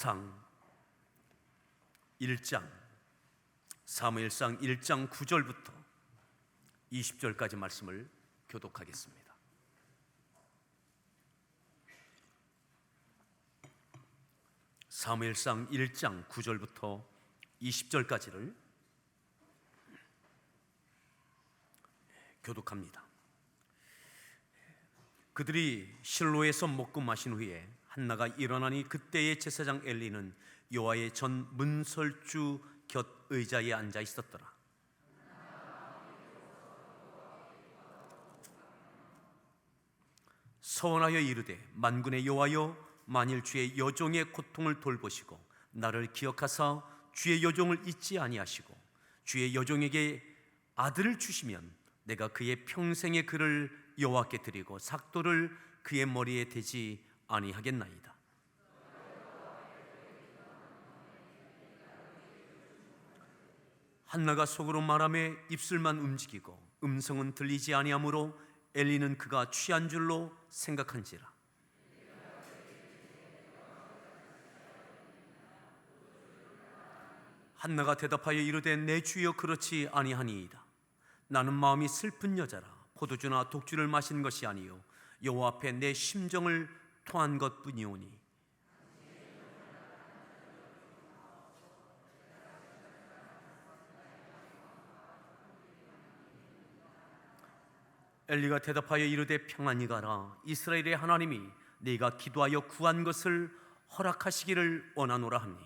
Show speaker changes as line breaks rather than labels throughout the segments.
상 1장 사무엘상 1장 9절부터 20절까지 말씀을 교독하겠습니다. 사무엘상 1장 9절부터 20절까지를 교독합니다. 그들이 실로에서 먹고 마신 후에 한나가 일어나니 그때의 제사장 엘리는 여호와의 전 문설주 곁 의자에 앉아 있었더라. 서원하여 이르되 만군의 여호와여, 만일 주의 여종의 고통을 돌보시고 나를 기억하사 주의 여종을 잊지 아니하시고 주의 여종에게 아들을 주시면 내가 그의 평생의 그를 여호와께 드리고 삭도를 그의 머리에 대지 아니하겠나이다. 한나가 속으로 말하며 입술만 움직이고 음성은 들리지 아니하므로 엘리는 그가 취한 줄로 생각한지라. 한나가 대답하여 이르되 내 주여 그렇지 아니하니이다. 나는 마음이 슬픈 여자라 포도주나 독주를 마신 것이 아니요 여호와 앞에 내 심정을 토한 것뿐이오니. 엘리가 대답하여 이르되 평안히 가라. 이스라엘의 하나님이 네가 기도하여 구한 것을 허락하시기를 원하노라 하니.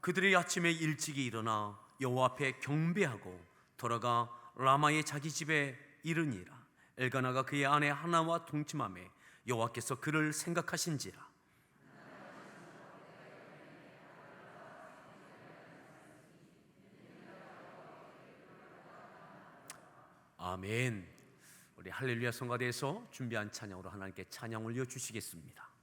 그들이 아침에 일찍이 일어나 여호와 앞에 경배하고 돌아가 라마의 자기 집에 이르니라. 엘가나가 그의 아내 하나와 동침하매 여호와께서 그를 생각하신지라. 아멘. 우리 할렐루야 성가대에서 준비한 찬양으로 하나님께 찬양 올려 주시겠습니다.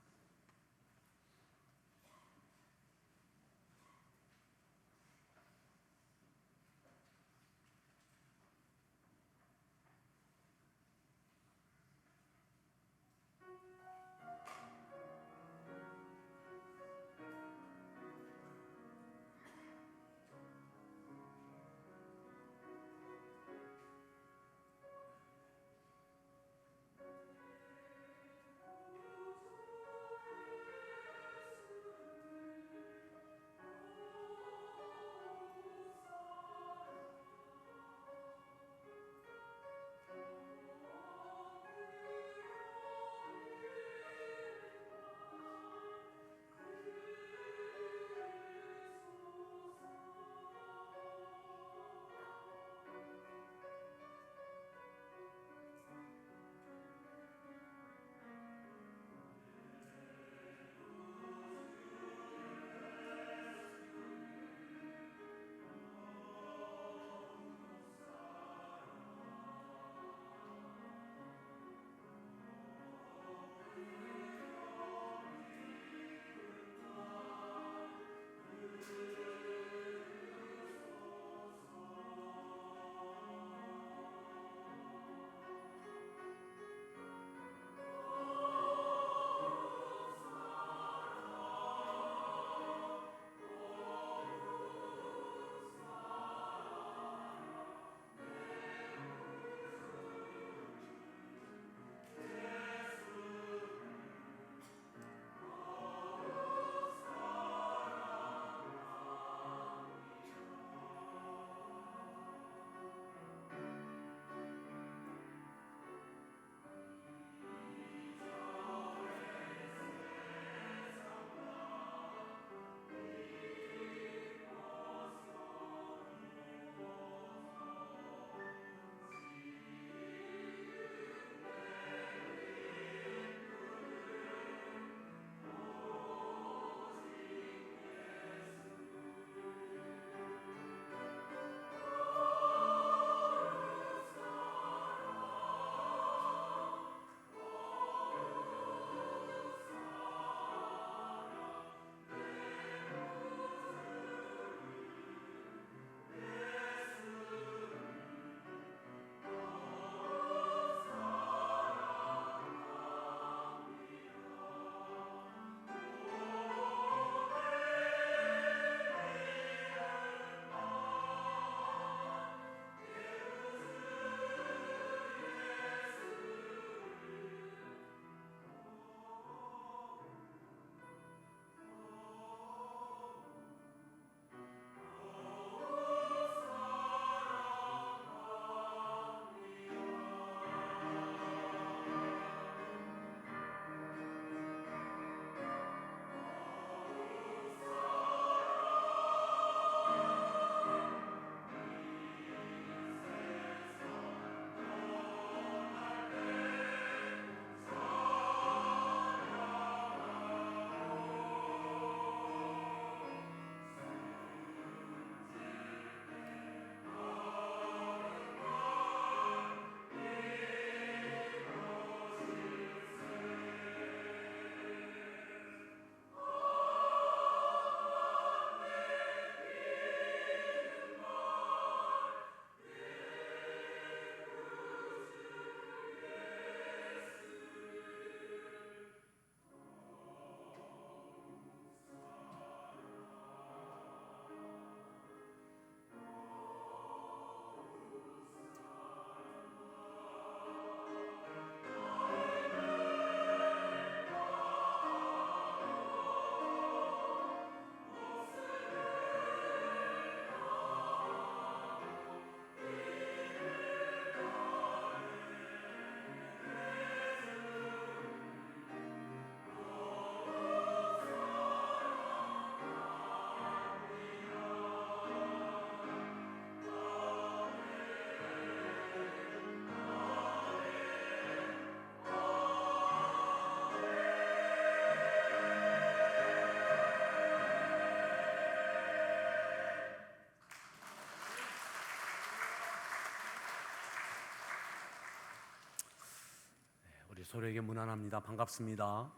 우리 서로에게 문안합니다. 반갑습니다.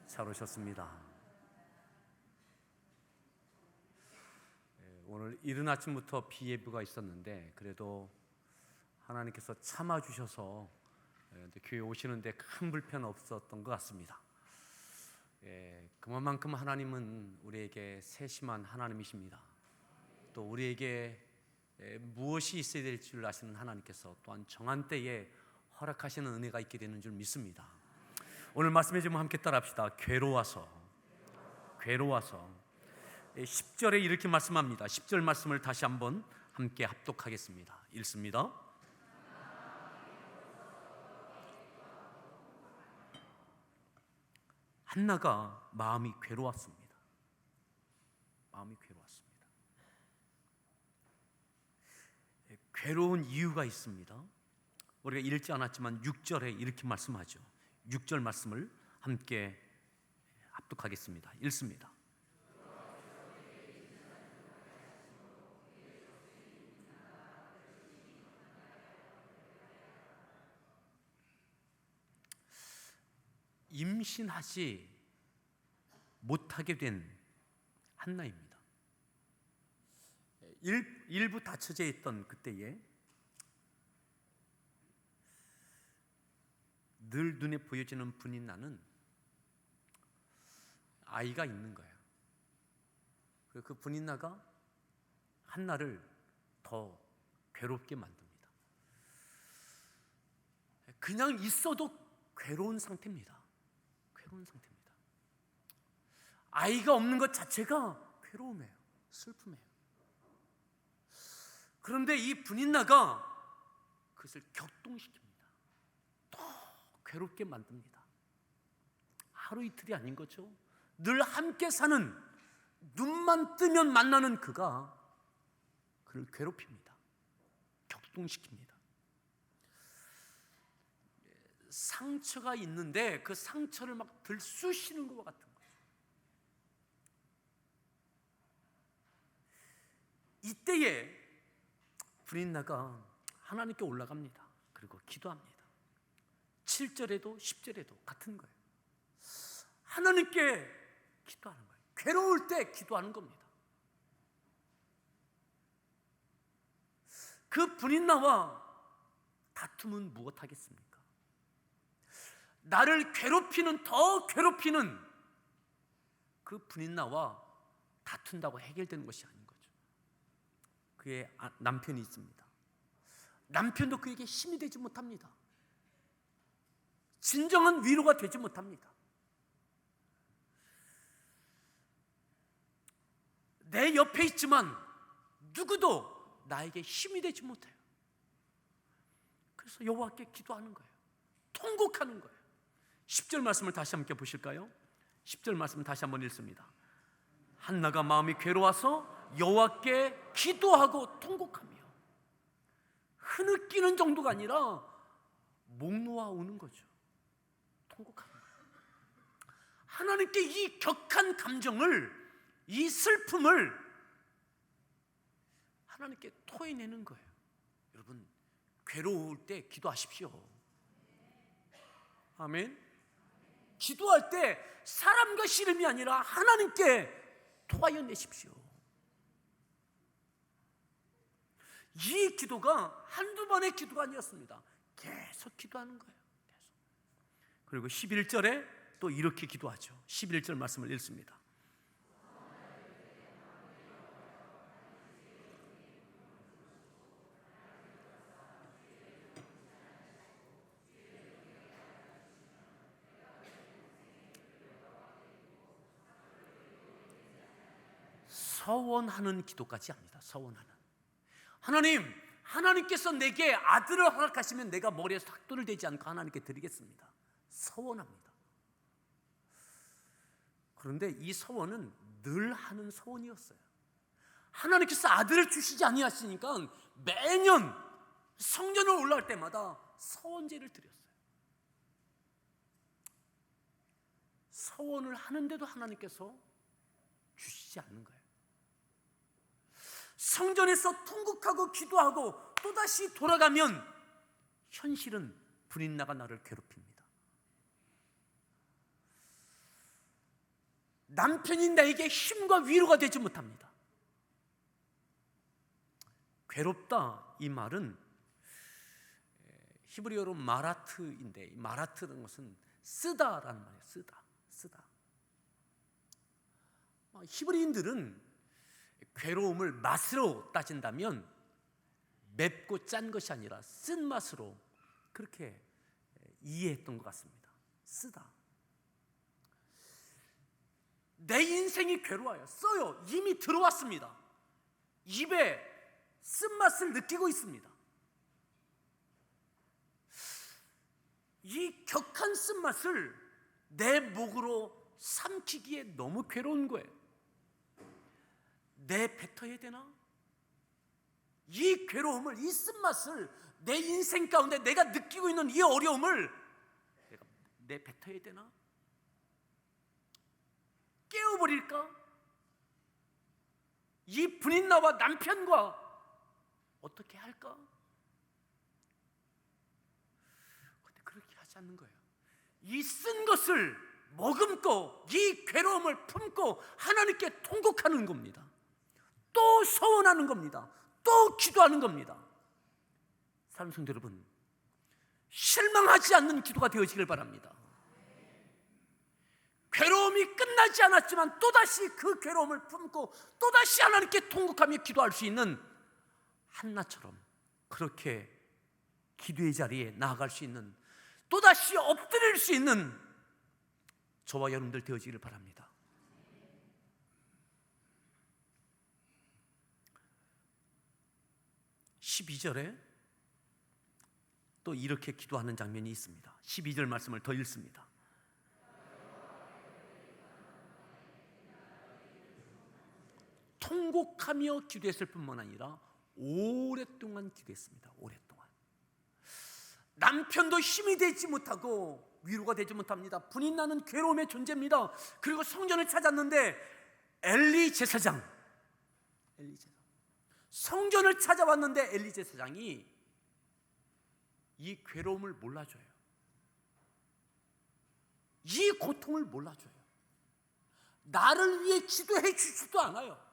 잘 오셨습니다. 오늘 이른 아침부터 비 예보가 있었는데 그래도 하나님께서 참아주셔서 교회 오시는데 큰 불편 없었던 것 같습니다. 그만큼 하나님은 우리에게 세심한 하나님이십니다. 또 우리에게 무엇이 있어야 될 줄 아시는 하나님께서 또한 정한 때에 허락하시는 은혜가 있게 되는 줄 믿습니다. 오늘 말씀해 주면 함께 따라합시다. 괴로워서 10절에 이렇게 말씀합니다. 10절 말씀을 다시 한번 함께 합독하겠습니다. 읽습니다. 한나가 마음이 괴로웠습니다. 괴로운 이유가 있습니다. 우리가 읽지 않았지만 6절에 이렇게 말씀하죠. 6절 말씀을 함께 합독하겠습니다. 읽습니다. 임신하지 못하게 된 한나입니다. 일부 닫혀져 있던 그때에 늘 눈에 보여지는 분인나는 아이가 있는 거예요. 그 분인나가 한나를 더 괴롭게 만듭니다. 그냥 있어도 괴로운 상태입니다. 아이가 없는 것 자체가 괴로움이에요. 슬픔이에요. 그런데 이 분인나가 그것을 격동시킵니다. 더 괴롭게 만듭니다. 하루 이틀이 아닌 거죠. 늘 함께 사는, 눈만 뜨면 만나는 그가 그를 괴롭힙니다. 격동시킵니다. 상처가 있는데 그 상처를 막 들쑤시는 것과 같은 거예요. 이때에 분인나가 하나님께 올라갑니다. 그리고 기도합니다. 7절에도 10절에도 같은 거예요. 하나님께 기도하는 거예요. 괴로울 때 기도하는 겁니다. 그 분인나와 다툼은 무엇하겠습니까? 나를 괴롭히는, 더 괴롭히는 그 분인나와 다툰다고 해결되는 것이 아닌 거죠. 그의 남편이 있습니다. 남편도 그에게 힘이 되지 못합니다. 진정한 위로가 되지 못합니다. 내 옆에 있지만 누구도 나에게 힘이 되지 못해요. 그래서 여호와께 기도하는 거예요. 통곡하는 거예요. 10절 말씀을 다시 함께 보실까요? 10절 말씀 다시 한번 읽습니다. 한나가 마음이 괴로워서 여호와께 기도하고 통곡하며, 흐느끼는 정도가 아니라 목 놓아 우는 거죠. 통곡하는 거예요. 하나님께 이 격한 감정을, 이 슬픔을 하나님께 토해내는 거예요. 여러분, 괴로울 때 기도하십시오. 아멘. 기도할 때 사람과 씨름이 아니라 하나님께 토하여 내십시오. 이 기도가 한두 번의 기도가 아니었습니다. 계속 기도하는 거예요. 계속. 그리고 11절에 또 이렇게 기도하죠. 11절 말씀을 읽습니다. 서원하는 기도까지 합니다. 서원하는. 하나님께서 내게 아들을 허락하시면 내가 머리에 삭도를 대지 않고 하나님께 드리겠습니다. 서원합니다. 그런데 이 서원은 늘 하는 서원이었어요. 하나님께서 아들을 주시지 아니하시니까 매년 성전을 올라갈 때마다 서원제를 드렸어요. 서원을 하는데도 하나님께서 주시지 않는 거예요. 성전에서 통곡하고 기도하고 또다시 돌아가면 현실은 분인나가 나를 괴롭힙니다. 남편이 나에게 힘과 위로가 되지 못합니다. 괴롭다, 이 말은 히브리어로 마라트인데, 마라트라는 것은 쓰다라는 말이에요. 쓰다. 히브리인들은 괴로움을 맛으로 따진다면 맵고 짠 것이 아니라 쓴맛으로 그렇게 이해했던 것 같습니다. 쓰다. 내 인생이 괴로워요. 써요. 이미 들어왔습니다. 입에 쓴맛을 느끼고 있습니다. 이 격한 쓴맛을 내 목으로 삼키기에 너무 괴로운 거예요. 내 뱉어야 되나? 이 괴로움을, 이 쓴맛을 내 인생 가운데 내가 느끼고 있는 이 어려움을 내 뱉어야 되나? 깨워버릴까? 이 분인 나와 남편과 어떻게 할까? 근데 그렇게 하지 않는 거예요. 이 쓴 것을 머금고 이 괴로움을 품고 하나님께 통곡하는 겁니다. 또 서원하는 겁니다. 또 기도하는 겁니다. 사랑하는 성도 여러분, 실망하지 않는 기도가 되어지길 바랍니다. 괴로움이 끝나지 않았지만 또다시 그 괴로움을 품고 또다시 하나님께 통곡하며 기도할 수 있는 한나처럼 그렇게 기도의 자리에 나아갈 수 있는, 또다시 엎드릴 수 있는 저와 여러분들 되어지기를 바랍니다. (12절에) 또 이렇게 기도하는 장면이 있습니다. 12절 말씀을 더 읽습니다. 통곡하며 기도했을 뿐만 아니라 오랫동안 기도했습니다. 오랫동안. 남편도 힘이 되지 못하고 위로가 되지 못합니다. 분이 나는 괴로움의 존재입니다. 그리고 성전을 찾았는데 엘리 제사장, 성전을 찾아왔는데 엘리 제사장이 이 괴로움을 몰라줘요. 이 고통을 몰라줘요. 나를 위해 기도해 주지도 않아요.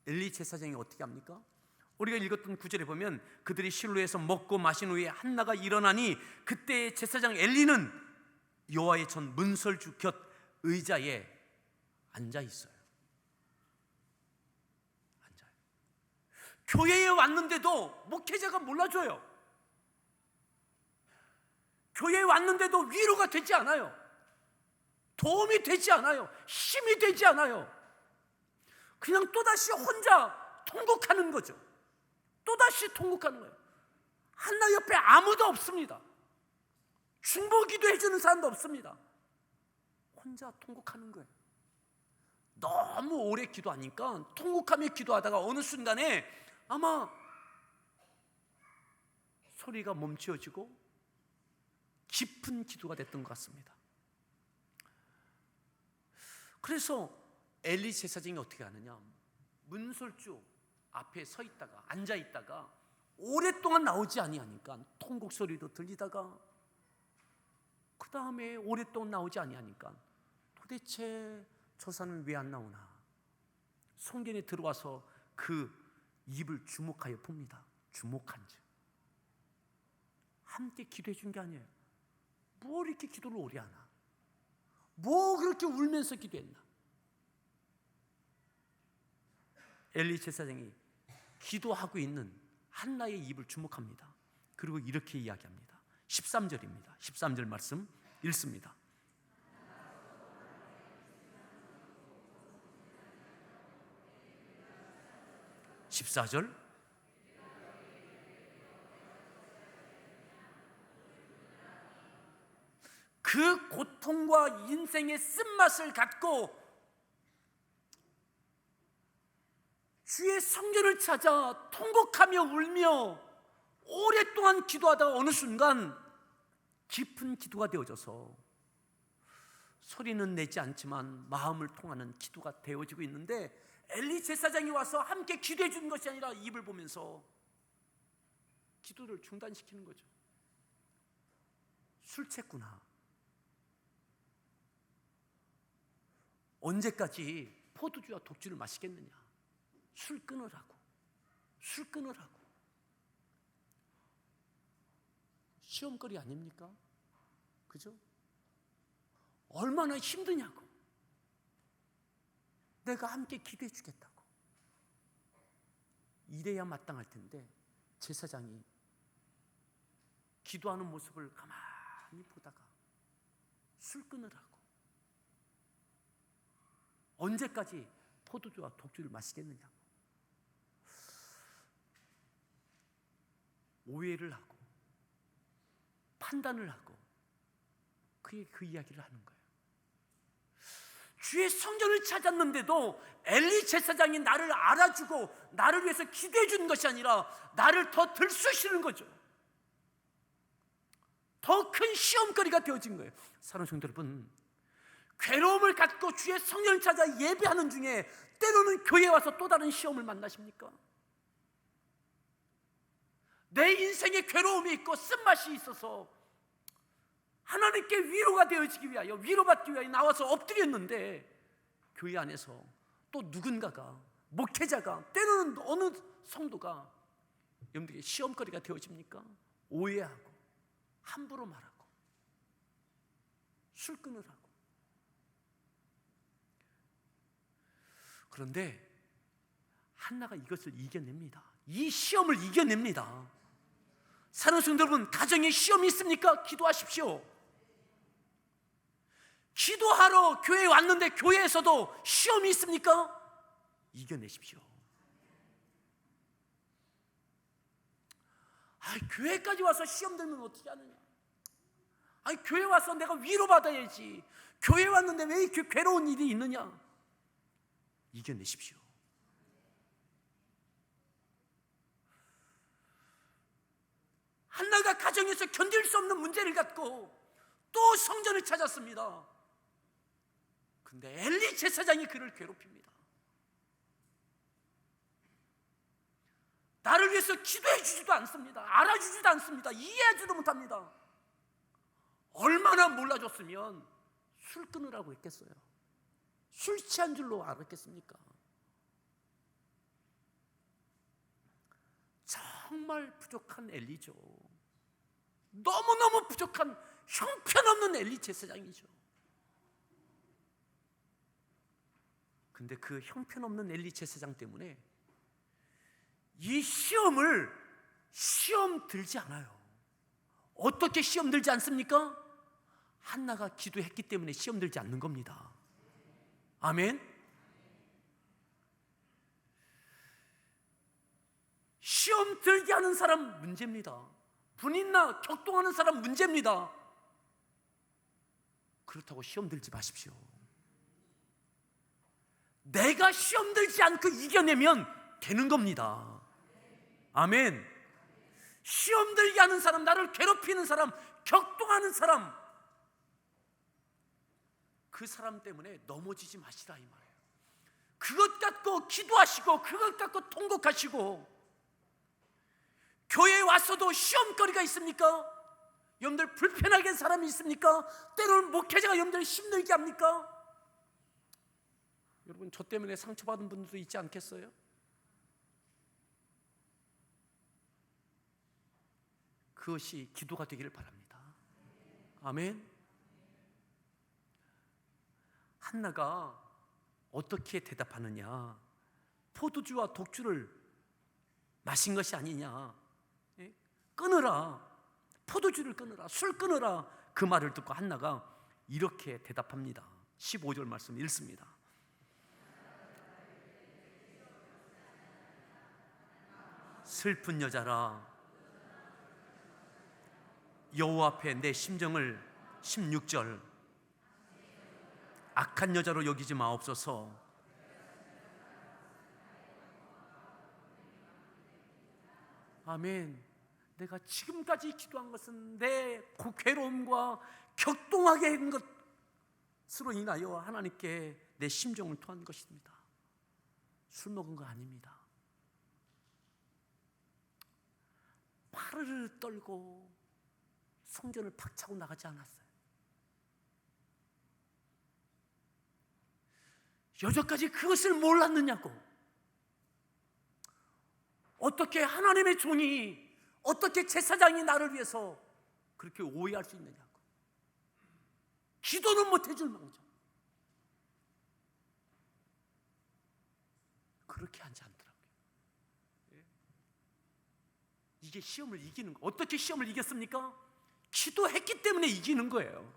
엘리 제사장이 어떻게 합니까? 우리가 읽었던 9절에 보면 그들이 실로에서 먹고 마신 후에 한나가 일어나니 그때 제사장 엘리는 여호와의 전 문설주 곁 의자에 앉아 있어요. 앉아요. 교회에 왔는데도 목회자가 몰라줘요. 교회에 왔는데도 위로가 되지 않아요. 도움이 되지 않아요. 힘이 되지 않아요. 그냥 또다시 혼자 통곡하는 거죠. 또다시 통곡하는 거예요. 한나 옆에 아무도 없습니다. 중보기도 해주는 사람도 없습니다. 혼자 통곡하는 거예요. 너무 오래 기도하니까 통곡하며 기도하다가 어느 순간에 아마 소리가 멈춰지고 깊은 기도가 됐던 것 같습니다. 그래서 엘리 제사장이 어떻게 하느냐, 문설주 앞에 서 있다가 앉아 있다가 오랫동안 나오지 아니하니까 통곡 소리도 들리다가 그 다음에 오랫동안 나오지 아니하니까 도대체 저 사람은 왜 안 나오나, 성전에 들어와서 그 입을 주목하여 봅니다. 주목한지. 함께 기도해 준 게 아니에요. 뭘 이렇게 기도를 오래 하나, 뭐 그렇게 울면서 기도했나. 엘리 제사장이 기도하고 있는 한나의 입을 주목합니다. 그리고 이렇게 이야기합니다. 13절입니다. 13절 말씀 읽습니다. (14절) 그 고통과 인생의 쓴맛을 갖고 주의 성전을 찾아 통곡하며 울며 오랫동안 기도하다가 어느 순간 깊은 기도가 되어져서 소리는 내지 않지만 마음을 통하는 기도가 되어지고 있는데, 엘리 제사장이 와서 함께 기도해 주는 것이 아니라 입을 보면서 기도를 중단시키는 거죠. 술 취했구나. 언제까지 포도주와 독주를 마시겠느냐? 술 끊으라고. 술 끊으라고. 시험거리 아닙니까? 그죠? 얼마나 힘드냐고. 내가 함께 기도해 주겠다고. 이래야 마땅할 텐데 제사장이 기도하는 모습을 가만히 보다가 술 끊으라고. 언제까지 포도주와 독주를 마시겠느냐고. 오해를 하고 판단을 하고 그 이야기를 하는 거예요. 주의 성전을 찾았는데도 엘리 제사장이 나를 알아주고 나를 위해서 기도해 주는 것이 아니라 나를 더 들쑤시는 거죠. 더 큰 시험거리가 되어진 거예요. 사랑하는 성도 여러분, 괴로움을 갖고 주의 성전을 찾아 예배하는 중에 때로는 교회에 와서 또 다른 시험을 만나십니까? 내 인생에 괴로움이 있고 쓴맛이 있어서 하나님께 위로가 되어지기 위하여, 위로받기 위하여 나와서 엎드렸는데 교회 안에서 또 누군가가, 목회자가, 때로는 어느 성도가 여러분들에게 시험거리가 되어집니까? 오해하고 함부로 말하고 술 끊으라고. 그런데 한나가 이것을 이겨냅니다. 이 시험을 이겨냅니다. 사랑하는 성도 여러분, 가정에 시험이 있습니까? 기도하십시오. 기도하러 교회에 왔는데 교회에서도 시험이 있습니까? 이겨내십시오. 교회까지 와서 시험 들면 어떻게 하느냐? 교회 와서 내가 위로받아야지. 교회 왔는데 왜 이렇게 괴로운 일이 있느냐? 이겨내십시오. 한나가 가정에서 견딜 수 없는 문제를 갖고 또 성전을 찾았습니다. 근데 엘리 제사장이 그를 괴롭힙니다. 나를 위해서 기도해 주지도 않습니다. 알아주지도 않습니다. 이해하지도 못합니다. 얼마나 몰라줬으면 술 끊으라고 했겠어요. 술 취한 줄로 알았겠습니까? 정말 부족한 엘리죠. 너무너무 부족한 형편없는 엘리 제사장이죠. 근데 그 형편없는 엘리 제사장 때문에 이 시험 들지 않아요. 어떻게 시험 들지 않습니까? 한나가 기도했기 때문에 시험 들지 않는 겁니다. 아멘. 시험 들게 하는 사람 문제입니다. 분인나 격동하는 사람 문제입니다. 그렇다고 시험 들지 마십시오. 내가 시험 들지 않고 이겨내면 되는 겁니다. 아멘. 시험 들게 하는 사람, 나를 괴롭히는 사람, 격동하는 사람, 그 사람 때문에 넘어지지 마시라 이 말이에요. 그것 갖고 기도하시고 그것 갖고 통곡하시고. 교회에 왔어도 시험거리가 있습니까? 여러분들 불편하게 한 사람이 있습니까? 때로는 목회자가 여러분들 힘들게 합니까? 여러분 저 때문에 상처받은 분들도 있지 않겠어요? 그것이 기도가 되기를 바랍니다. 아멘. 한나가 어떻게 대답하느냐? 포도주와 독주를 마신 것이 아니냐? 끊으라. 포도주를 끊으라. 술 끊으라. 그 말을 듣고 한나가 이렇게 대답합니다. 15절 말씀 읽습니다. 슬픈 여자라, 여호와 앞에 내 심정을 16절 악한 여자로 여기지 마옵소서. 아멘. 내가 지금까지 기도한 것은 내 괴로움과 격동하게 한 것으로 인하여 하나님께 내 심정을 토한 것입니다. 술 먹은 거 아닙니다. 파르르 떨고 성전을 팍 차고 나가지 않았어요. 여태까지 그것을 몰랐느냐고. 어떻게 하나님의 종이, 어떻게 제사장이 나를 위해서 그렇게 오해할 수 있느냐고. 기도는 못 해줄 망정 그렇게 하지 않더라고요. 이게 시험을 이기는 거. 어떻게 시험을 이겼습니까? 기도했기 때문에 이기는 거예요.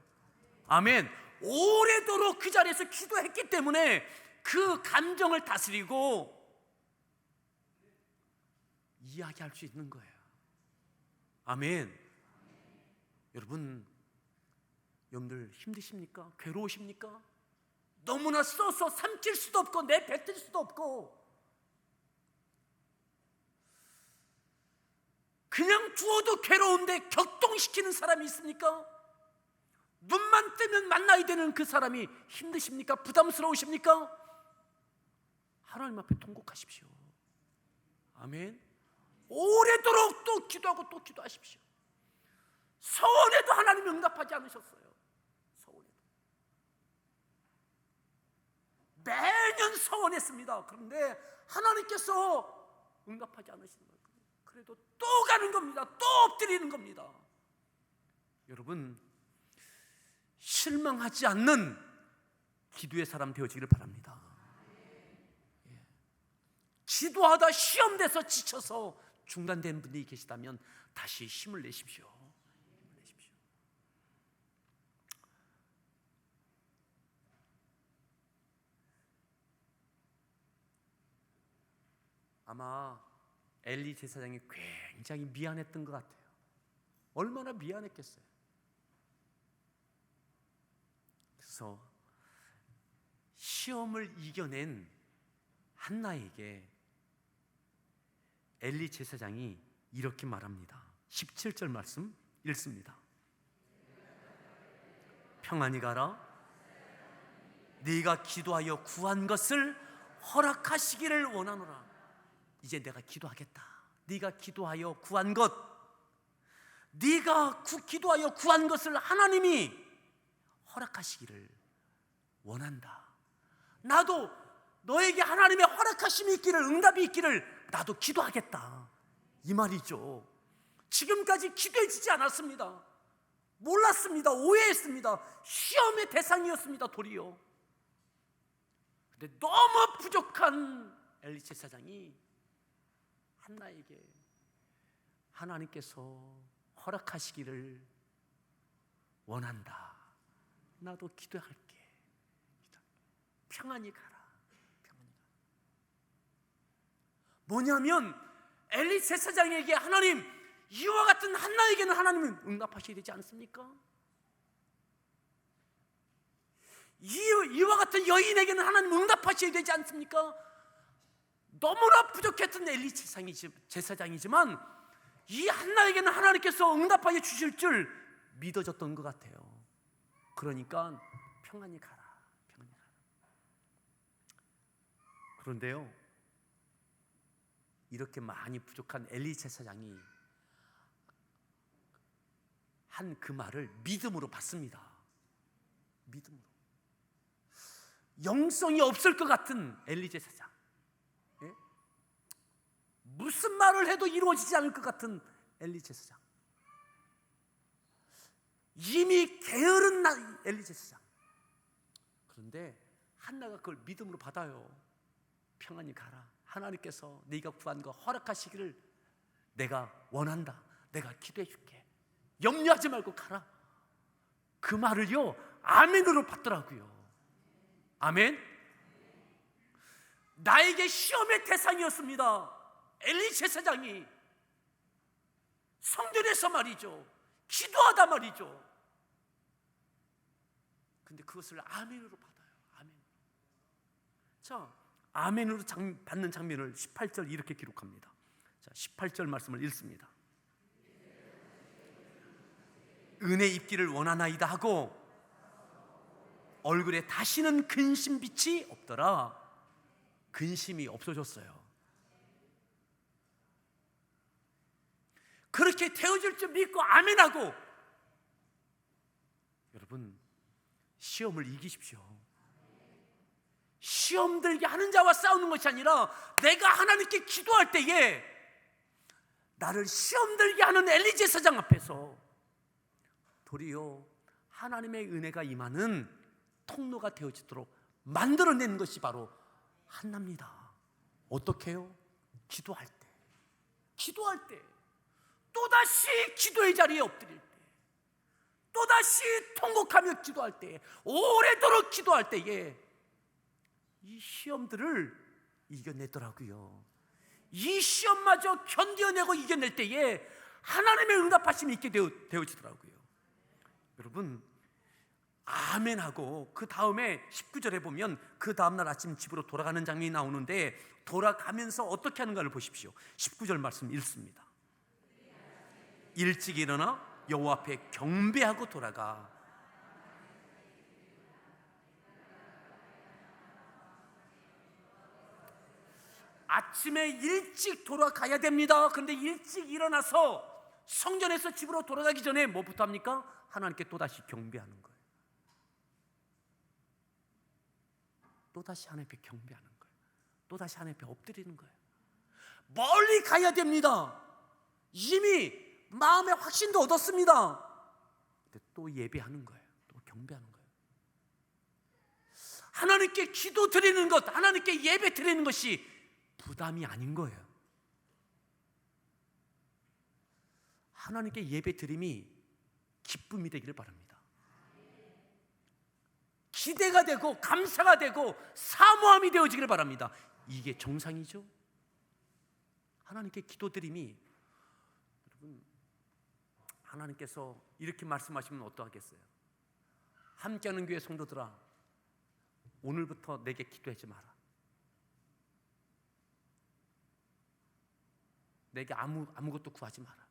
아멘. 오래도록 그 자리에서 기도했기 때문에 그 감정을 다스리고 이야기할 수 있는 거예요. 아멘. 여러분들 힘드십니까? 괴로우십니까? 너무나 써서 삼킬 수도 없고 내뱉을 수도 없고 그냥 두어도 괴로운데 격동시키는 사람이 있습니까? 눈만 뜨면 만나야 되는 그 사람이 힘드십니까? 부담스러우십니까? 하나님 앞에 통곡하십시오. 아멘. 오래도록 또 기도하고 또 기도하십시오. 서원에도 하나님이 응답하지 않으셨어요. 서원에도 매년 서원했습니다. 그런데 하나님께서 응답하지 않으시는 거예요. 그래도 또 가는 겁니다. 또 엎드리는 겁니다. 여러분, 실망하지 않는 기도의 사람 되어지기를 바랍니다. 기도하다 시험돼서 지쳐서 중단된 분이 계시다면 다시 힘을 내십시오. 아마 엘리 제사장이 굉장히 미안했던 것 같아요. 얼마나 미안했겠어요. 그래서 시험을 이겨낸 한나에게 엘리 제사장이 이렇게 말합니다. 17절 말씀 읽습니다. 평안히 가라. 네가 기도하여 구한 것을 허락하시기를 원하노라. 이제 내가 기도하겠다. 네가 기도하여 구한 것, 네가 기도하여 구한 것을 하나님이 허락하시기를 원한다. 나도 너에게 하나님의 허락하심이 있기를, 응답이 있기를 나도 기도하겠다, 이 말이죠. 지금까지 기도해지지 않았습니다. 몰랐습니다. 오해했습니다. 시험의 대상이었습니다. 도리어. 근데 너무 부족한 엘리 제사장이 한나에게 하나님께서 허락하시기를 원한다. 나도 기도할게. 평안히 가라. 평안히 가라. 뭐냐면 엘리 제사장에게 하나님, 이와 같은 한나에게는 하나님은 응답하셔야 되지 않습니까? 이와 같은 여인에게는 하나님 응답하셔야 되지 않습니까? 너무나 부족했던 엘리 제사장이지만 이 한나에게는 하나님께서 응답하여 주실 줄 믿어졌던 것 같아요. 그러니까 평안히 가라, 평안히 가라. 그런데요, 이렇게 많이 부족한 엘리 제사장이 한 그 말을 믿음으로 받습니다. 믿음으로. 영성이 없을 것 같은 엘리 제사장, 무슨 말을 해도 이루어지지 않을 것 같은 엘리 제사장, 이미 게으른 엘리 제사장. 그런데 한나가 그걸 믿음으로 받아요. 평안히 가라. 하나님께서 네가 구한 거 허락하시기를 내가 원한다. 내가 기도해 줄게. 염려하지 말고 가라. 그 말을요, 아멘으로 받더라고요. 아멘. 나에게 시험의 대상이었습니다. 엘리 제사장이 성전에서 말이죠, 기도하다 말이죠. 근데 그것을 아멘으로 받아요. 아멘. 자, 아멘으로 받는 장면을 18절 이렇게 기록합니다. 자, 18절 말씀을 읽습니다. 은혜 입기를 원하나이다 하고 얼굴에 다시는 근심빛이 없더라. 근심이 없어졌어요. 그렇게 되어질 줄 믿고 아멘하고, 여러분, 시험을 이기십시오. 시험 들게 하는 자와 싸우는 것이 아니라 내가 하나님께 기도할 때에 나를 시험 들게 하는 엘리 제사장 앞에서 도리어 하나님의 은혜가 임하는 통로가 되어지도록 만들어내는 것이 바로 한나입니다. 어떻게 해요? 기도할 때 또다시 기도의 자리에 엎드릴 때, 또다시 통곡하며 기도할 때, 오래도록 기도할 때에 이 시험들을 이겨내더라고요. 이 시험마저 견뎌내고 이겨낼 때에 하나님의 응답하심이 있게 되어지더라고요. 여러분, 아멘하고 그 다음에 19절에 보면 그 다음날 아침 집으로 돌아가는 장면이 나오는데, 돌아가면서 어떻게 하는가를 보십시오. 19절 말씀 읽습니다. 일찍 일어나 여호와 앞에 경배하고 돌아가. 아침에 일찍 돌아가야 됩니다. 그런데 일찍 일어나서 성전에서 집으로 돌아가기 전에 뭐부터 합니까? 하나님께 또다시 경배하는 거예요. 또다시 하나님께 경배하는 거예요. 또다시 하나님께 엎드리는 거예요. 멀리 가야 됩니다. 이미 마음의 확신도 얻었습니다. 근데 또 예배하는 거예요. 또 경배하는 거예요. 하나님께 기도 드리는 것, 하나님께 예배 드리는 것이 부담이 아닌 거예요. 하나님께 예배 드림이 기쁨이 되기를 바랍니다. 기대가 되고 감사가 되고 사모함이 되어지기를 바랍니다. 이게 정상이죠. 하나님께 기도 드림이, 여러분, 하나님께서 이렇게 말씀하시면 어떠하겠어요? 함께하는 교회 성도들아, 오늘부터 내게 기도하지 마라. 내게 아무것도 구하지 마라.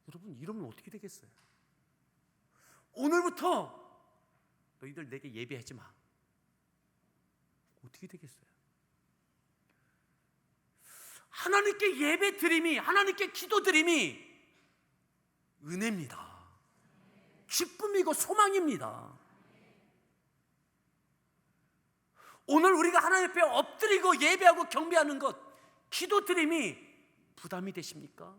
여러분, 이러면 어떻게 되겠어요? 오늘부터 너희들 내게 예배하지 마. 어떻게 되겠어요? 하나님께 예배 드림이, 하나님께 기도 드림이 은혜입니다. 기쁨이고 소망입니다. 오늘 우리가 하나님 앞에 엎드리고 예배하고 경배하는 것, 기도 드림이 부담이 되십니까?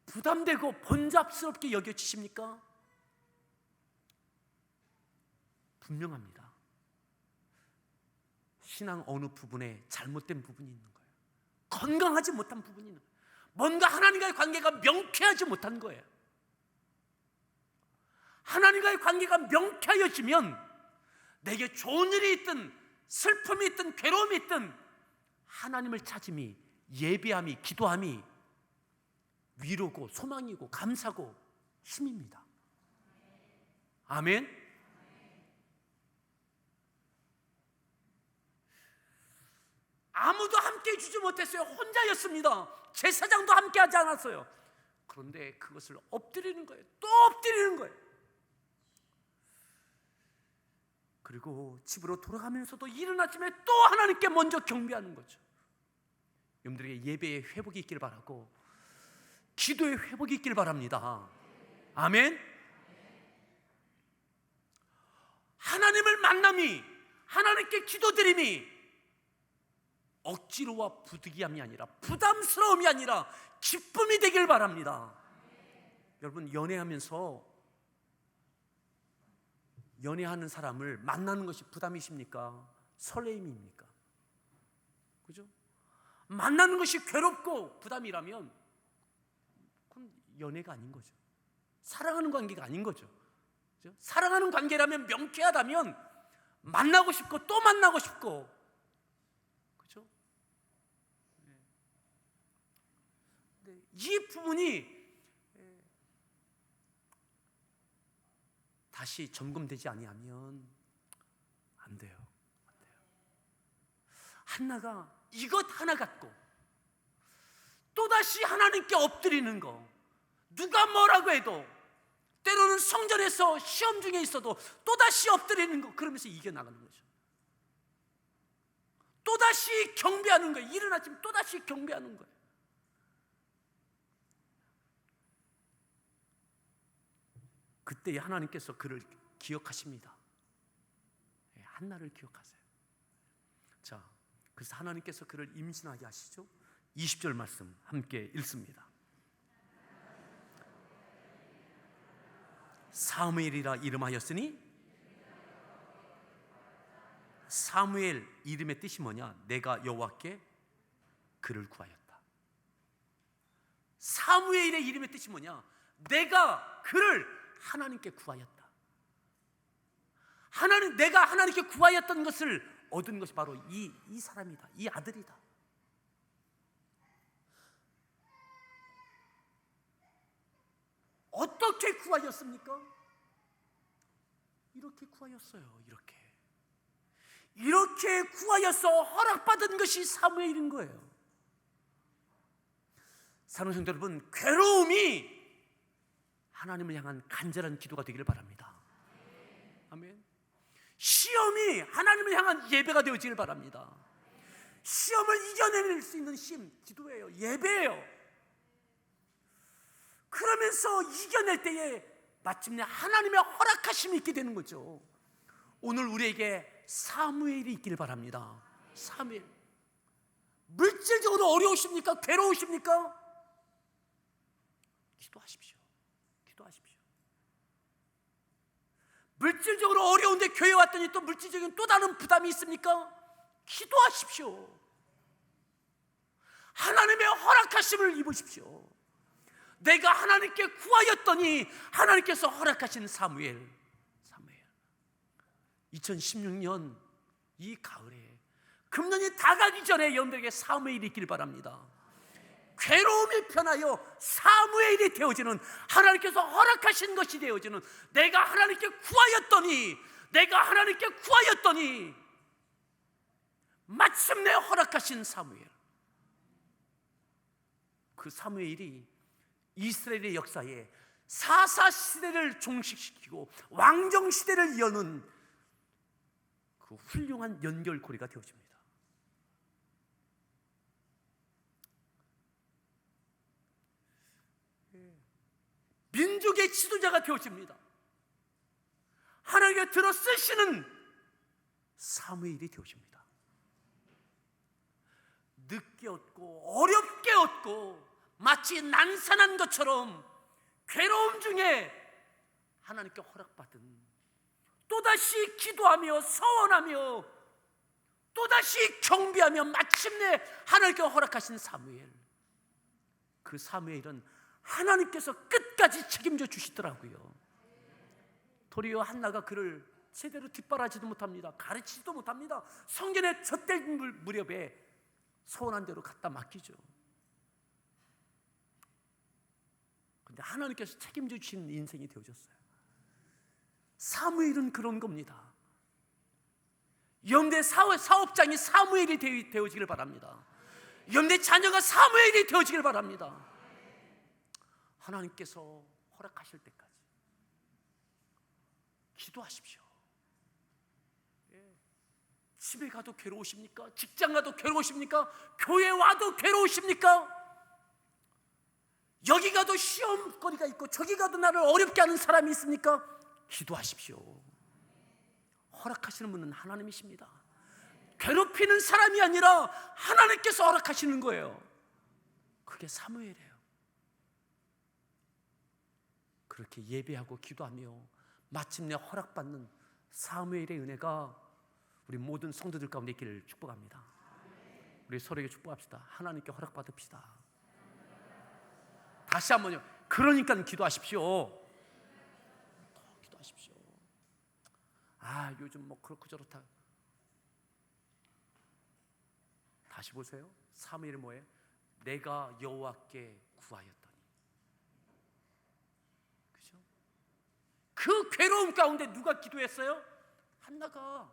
부담되고 번잡스럽게 여겨지십니까? 분명합니다. 신앙 어느 부분에 잘못된 부분이 있는 거예요. 건강하지 못한 부분이 있는 거예요. 뭔가 하나님과의 관계가 명쾌하지 못한 거예요. 하나님과의 관계가 명쾌해지면 내게 좋은 일이 있든 슬픔이 있든 괴로움이 있든 하나님을 찾음이, 예배함이, 기도함이 위로고 소망이고 감사고 힘입니다. 아멘. 아무도 함께 해주지 못했어요. 혼자였습니다. 제사장도 함께 하지 않았어요. 그런데 그것을 엎드리는 거예요. 또 엎드리는 거예요. 그리고 집으로 돌아가면서도 이른 아침에 또 하나님께 먼저 경배하는 거죠. 여러분들에게 예배의 회복이 있길 바라고 기도의 회복이 있길 바랍니다. 아멘. 하나님을 만남이, 하나님께 기도드림이 억지로와 부득이함이 아니라, 부담스러움이 아니라 기쁨이 되길 바랍니다. 여러분, 연애하는 사람을 만나는 것이 부담이십니까? 설레임입니까? 그죠? 만나는 것이 괴롭고 부담이라면 그건 연애가 아닌 거죠. 사랑하는 관계가 아닌 거죠. 그죠? 사랑하는 관계라면, 명쾌하다면 만나고 싶고 또 만나고 싶고, 그죠? 근데 이 부분이 다시 점검되지 아니하면 안 돼요. 한나가 이것 하나 갖고 또다시 하나님께 엎드리는 거, 누가 뭐라고 해도, 때로는 성전에서 시험 중에 있어도 또다시 엎드리는 거, 그러면서 이겨나가는 거죠. 또다시 경배하는 거예요. 이른 아침 또다시 경배하는 거예요. 그때 하나님께서 그를 기억하십니다. 한나를 기억하세요. 자, 그래서 하나님께서 그를 임신하게 하시죠. 20절 말씀 함께 읽습니다. 사무엘이라 이름하였으니, 사무엘 이름의 뜻이 뭐냐? 내가 여호와께 그를 구하였다. 사무엘의 이름의 뜻이 뭐냐? 내가 그를 하나님께 구하였다. 내가 하나님께 구하였던 것을 얻은 것이 바로 이 사람이다. 이 아들이다. 어떻게 구하였습니까? 이렇게 구하였어요. 이렇게 구하여서 허락받은 것이 사무엘인 거예요. 사랑하는 성도 여러분, 괴로움이 하나님을 향한 간절한 기도가 되기를 바랍니다. 아멘. 시험이 하나님을 향한 예배가 되어지길 바랍니다. 시험을 이겨낼 수 있는 힘, 기도예요. 예배예요. 그러면서 이겨낼 때에 마침내 하나님의 허락하심이 있게 되는 거죠. 오늘 우리에게 사무엘이 있길 바랍니다. 사무엘. 물질적으로 어려우십니까? 괴로우십니까? 기도하십시오. 물질적으로 어려운데 교회 왔더니 또 물질적인 또 다른 부담이 있습니까? 기도하십시오. 하나님의 허락하심을 입으십시오. 내가 하나님께 구하였더니 하나님께서 허락하신 사무엘. 2016년 이 가을에 금년이 다 가기 전에 여러분들에게 사무엘이 있길 바랍니다. 괴로움이 편하여 사무엘이 되어지는, 하나님께서 허락하신 것이 되어지는, 내가 하나님께 구하였더니 마침내 허락하신 사무엘. 그 사무엘이 이스라엘의 역사에 사사시대를 종식시키고 왕정시대를 여는 그 훌륭한 연결고리가 되어집니다. 민족의 지도자가 되어집니다. 하나님께 들어 쓰시는 사무엘이 되어집니다. 늦게 얻고 어렵게 얻고 마치 난산한 것처럼 괴로움 중에 하나님께 허락받은, 또다시 기도하며 서원하며 또다시 경배하며 마침내 하나님께 허락하신 사무엘. 그 사무엘은 하나님께서 끝까지 책임져 주시더라고요. 도리어 한나가 그를 제대로 뒷바라지도 못합니다. 가르치지도 못합니다. 성전에 젖될 무렵에 서원한 대로 갖다 맡기죠. 근데 하나님께서 책임져 주시는 인생이 되어졌어요. 사무엘은 그런 겁니다. 여러분의 사업장이 사무엘이 되어지길 바랍니다. 여러분의 자녀가 사무엘이 되어지길 바랍니다. 하나님께서 허락하실 때까지 기도하십시오. 집에 가도 괴로우십니까? 직장 가도 괴로우십니까? 교회 와도 괴로우십니까? 여기 가도 시험거리가 있고 저기 가도 나를 어렵게 하는 사람이 있습니까? 기도하십시오. 허락하시는 분은 하나님이십니다. 괴롭히는 사람이 아니라 하나님께서 허락하시는 거예요. 그게 사무엘이에요. 그렇게 예배하고 기도하며 마침내 허락받는 사무엘의 은혜가 우리 모든 성도들 가운데 있기를 축복합니다. 우리 서로에게 축복합시다. 하나님께 허락받읍시다. 다시 한번요. 그러니까 기도하십시오. 기도하십시오. 요즘 뭐 그렇고 저렇다. 다시 보세요. 사무엘이 뭐예요? 내가 여호와께 구하였더니. 그죠? 그 괴로움 가운데 누가 기도했어요? 한나가.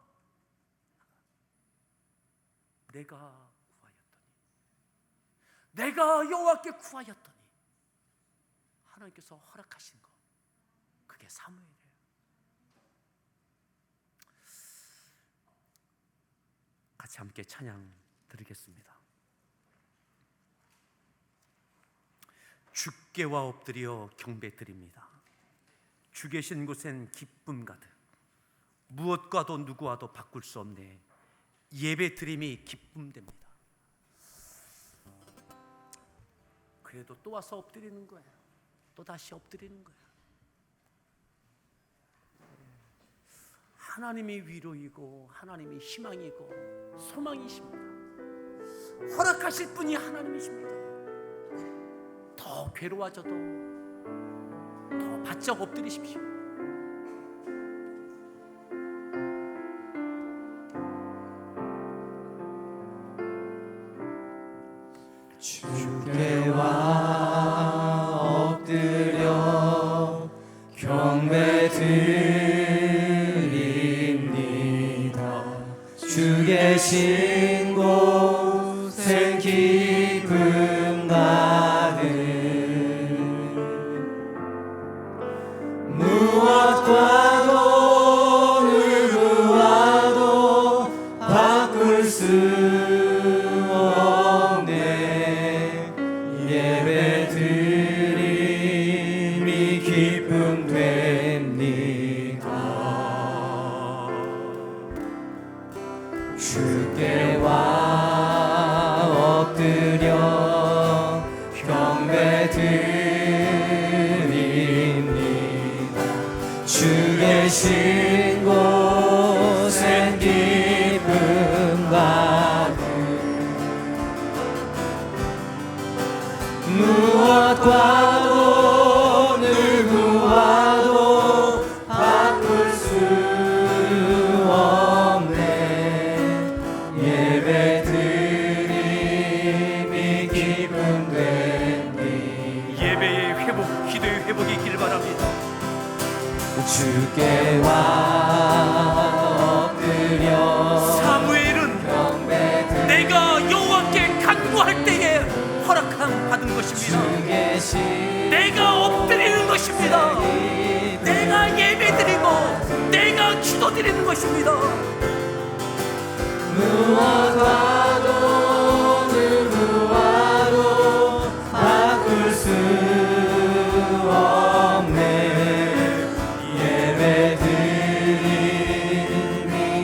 내가 구하였더니, 내가 여호와께 구하였더니 하나님께서 허락하신 것, 그게 사무엘이에요. 같이 함께 찬양 드리겠습니다. 주께와 엎드려 경배 드립니다. 주 계신 곳엔 기쁨 가득, 무엇과도 누구와도 바꿀 수 없네. 예배 드림이 기쁨됩니다. 그래도 또 와서 엎드리는 거예요. 또 다시 엎드리는 거예요. 하나님이 위로이고 하나님이 희망이고 소망이십니다. 허락하실 분이 하나님이십니다. 더 괴로워져도 더 바짝 엎드리십시오.
주께 와 엎드려 경배드립니다. 주 계신 곳엔 기쁨 가득 무엇과도 누구와도 바꿀 수 예배드림이 기쁨됩니다. 주께 와 엎드려 경배드립니다. 주 계신 곳엔 기쁨 가득 무엇과도 누구와도 바꿀 수 없네. 예배드림이 기쁨됩니다.
예배의 회복, 기도의 회복이 있길 바랍니다.
주께 와 엎드려
사무엘은 내가 여호와께 간구할 때에 허락함 받은 것입니다. 내가 엎드리는 것입니다. 내가 예배드리고 내가 기도드리는 것입니다.
무엇과도 누구와도 바꿀 수 없네. 예배드림이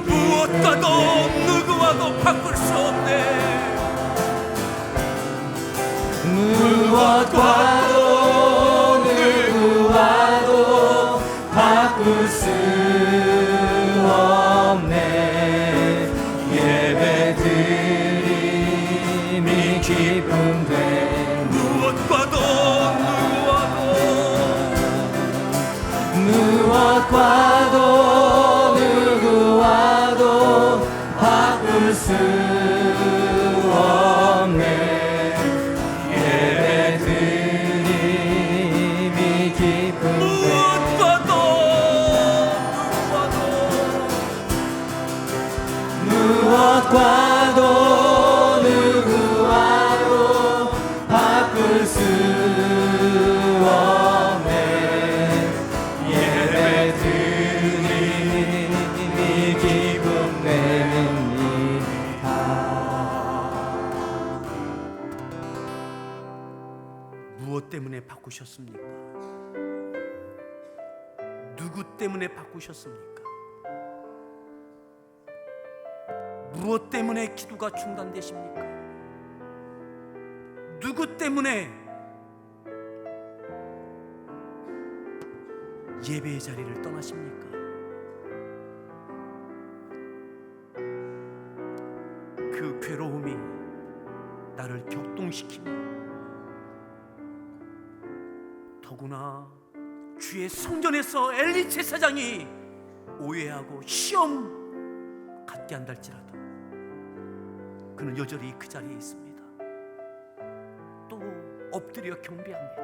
무엇과도 누구와도 바꿀 수 없네.
무엇과도 누구와도 바꿀 수 없네. 예배드림이 기쁨돼.
무엇과도
누구와도 바꿀 수 없네. 예배드림이 기쁨돼. 무엇과도 누구와도 바꿀 수 없네. 예배드림이 기쁨됩니다.
무엇 때문에 바꾸셨습니까? 누구 때문에 바꾸셨습니까? 무엇 때문에 기도가 중단되십니까? 누구 때문에 예배의 자리를 떠나십니까? 그 괴로움이 나를 격동시키며 더구나 주의 성전에서 엘리 제사장이 오해하고 시험 갖게 한달지라도 그는 여전히 그 자리에 있습니다. 또 엎드려 경배합니다.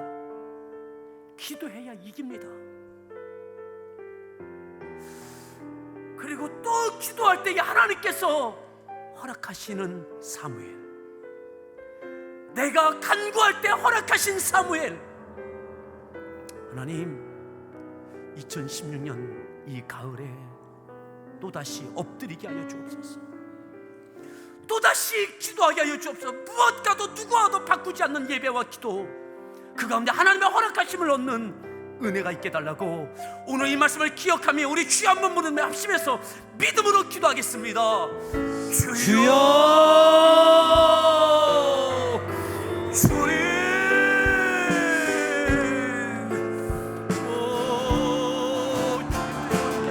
기도해야 이깁니다. 그리고 또 기도할 때에 하나님께서 허락하시는 사무엘, 내가 간구할 때 허락하신 사무엘. 하나님, 2016년 이 가을에 또다시 엎드리게 하여 주옵소서. 또다시 기도하게 하여 주옵소서. 무엇과도 누구와도 바꾸지 않는 예배와 기도, 그 가운데 하나님의 허락하심을 얻는 은혜가 있게 달라고 오늘 이 말씀을 기억하며 우리 주여 한번 부르며 합심해서 믿음으로 기도하겠습니다. 주여